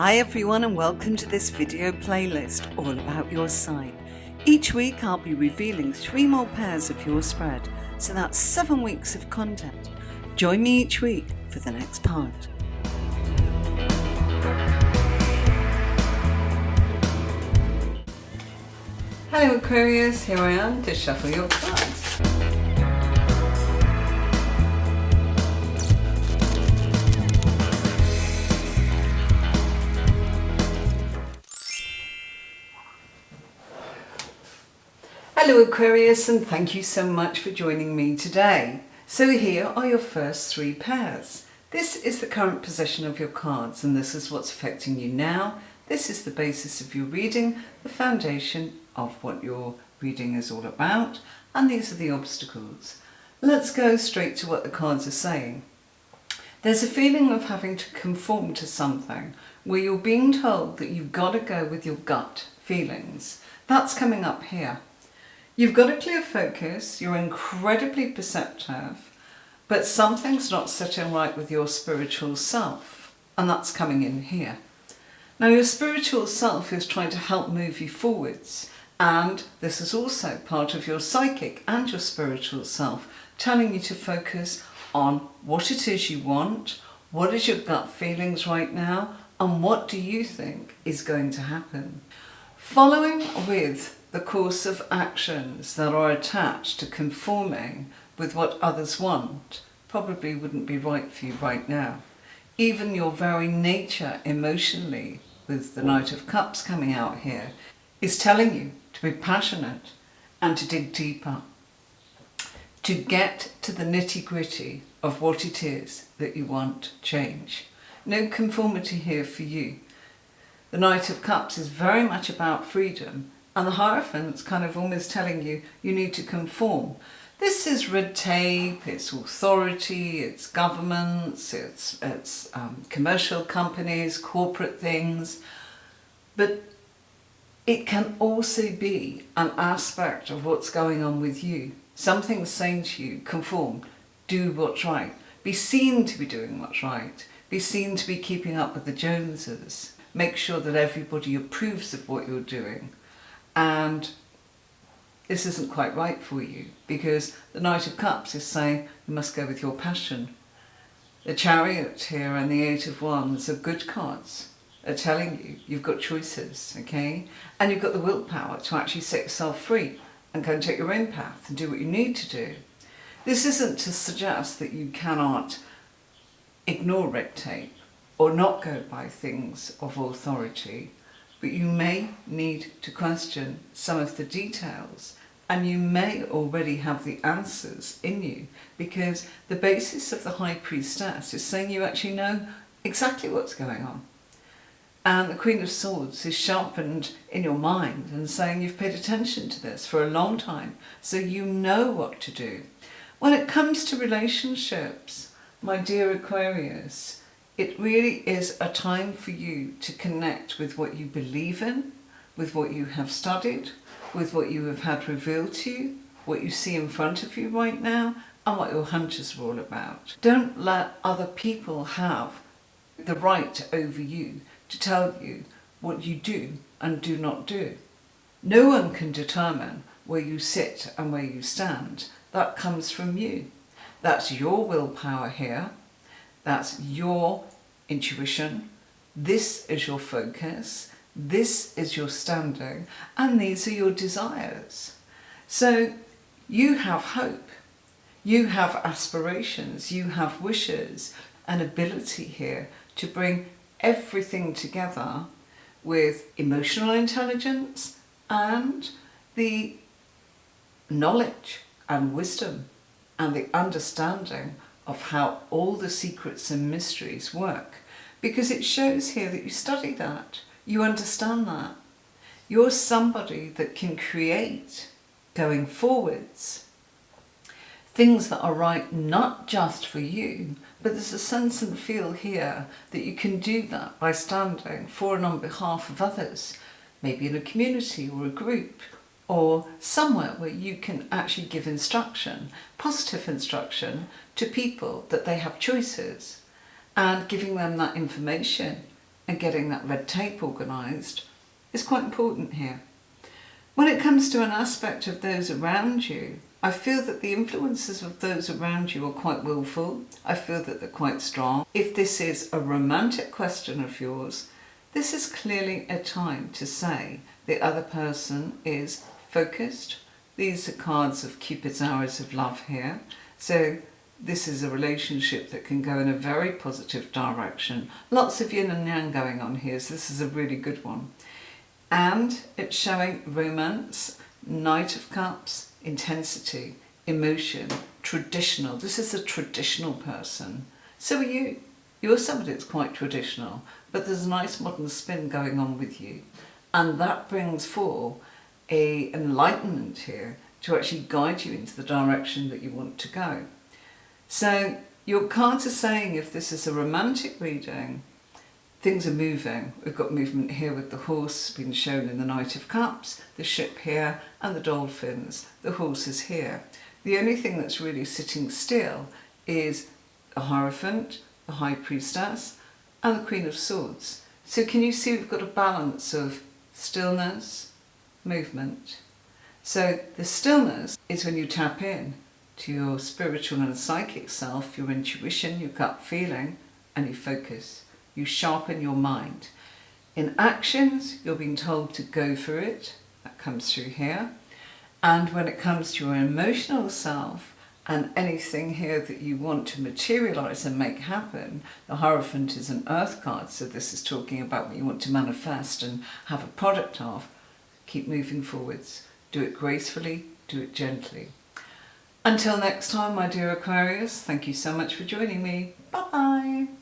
Hi everyone and welcome to this video playlist all about your sign. Each week I'll be revealing 3 more pairs of your spread, so that's 7 weeks of content. Join me each week for the next part. Hello Aquarius, here I am to shuffle your cards. Hello Aquarius, and thank you so much for joining me today. So here are your first 3 pairs. This is the current position of your cards, and this is what's affecting you now. This is the basis of your reading, the foundation of what your reading is all about, and these are the obstacles. Let's go straight to what the cards are saying. There's a feeling of having to conform to something, where you're being told that you've got to go with your gut feelings. That's coming up here. You've got a clear focus, you're incredibly perceptive, but something's not sitting right with your spiritual self, and that's coming in here. Now your spiritual self is trying to help move you forwards, and this is also part of your psychic and your spiritual self telling you to focus on what it is you want, what is your gut feelings right now, and what do you think is going to happen. Following with the course of actions that are attached to conforming with what others want probably wouldn't be right for you right now. Even your very nature emotionally, with the Knight of Cups coming out here, is telling you to be passionate and to dig deeper, to get to the nitty-gritty of what it is that you want change. No conformity here for you. The Knight of Cups is very much about freedom, and the Hierophant's kind of almost telling you you need to conform. This is red tape, it's authority, it's governments, it's commercial companies, corporate things, but it can also be an aspect of what's going on with you. Something's saying to you, conform, do what's right, be seen to be doing what's right, be seen to be keeping up with the Joneses, make sure that everybody approves of what you're doing. And this isn't quite right for you, because the Knight of Cups is saying you must go with your passion. The Chariot here and the 8 of Wands are good cards. They're telling you you've got choices, okay? And you've got the willpower to actually set yourself free and go and take your own path and do what you need to do. This isn't to suggest that you cannot ignore red tape or not go by things of authority, but you may need to question some of the details, and you may already have the answers in you, because the basis of the High Priestess is saying you actually know exactly what's going on. And the Queen of Swords is sharpened in your mind and saying you've paid attention to this for a long time, so you know what to do. When it comes to relationships, my dear Aquarius, it really is a time for you to connect with what you believe in, with what you have studied, with what you have had revealed to you, what you see in front of you right now, and what your hunches are all about. Don't let other people have the right over you to tell you what you do and do not do. No one can determine where you sit and where you stand. That comes from you. That's your willpower here. That's your intuition. This is your focus. This is your standing. And these are your desires. So you have hope. You have aspirations. You have wishes. An ability here to bring everything together with emotional intelligence and the knowledge and wisdom and the understanding of how all the secrets and mysteries work, because it shows here that you study that, you understand that. You're somebody that can create, going forwards, things that are right not just for you, but there's a sense and feel here that you can do that by standing for and on behalf of others, maybe in a community or a group, or somewhere where you can actually give instruction, positive instruction, to people that they have choices, and giving them that information and getting that red tape organised is quite important here. When it comes to an aspect of those around you, I feel that the influences of those around you are quite willful. I feel that they're quite strong. If this is a romantic question of yours, this is clearly a time to say the other person is focused. These are cards of Cupid's arrows of love here. So this is a relationship that can go in a very positive direction. Lots of yin and yang going on here, so this is a really good one. And it's showing romance, Knight of Cups, intensity, emotion, traditional. This is a traditional person. So are you. You're somebody that's quite traditional, but there's a nice modern spin going on with you. And that brings forth an enlightenment here to actually guide you into the direction that you want to go. So your cards are saying if this is a romantic reading, things are moving. We've got movement here with the horse being shown in the Knight of Cups, the ship here, and the dolphins. The horse is here. The only thing that's really sitting still is a Hierophant, the High Priestess, and the Queen of Swords. So can you see we've got a balance of stillness, movement. So the stillness is when you tap in to your spiritual and psychic self, your intuition, your gut feeling, and you focus. You sharpen your mind. In actions, you're being told to go for it. That comes through here. And when it comes to your emotional self and anything here that you want to materialize and make happen, the Hierophant is an earth card. So this is talking about what you want to manifest and have a product of. Keep moving forwards. Do it gracefully. Do it gently. Until next time, my dear Aquarius, thank you so much for joining me. Bye-bye.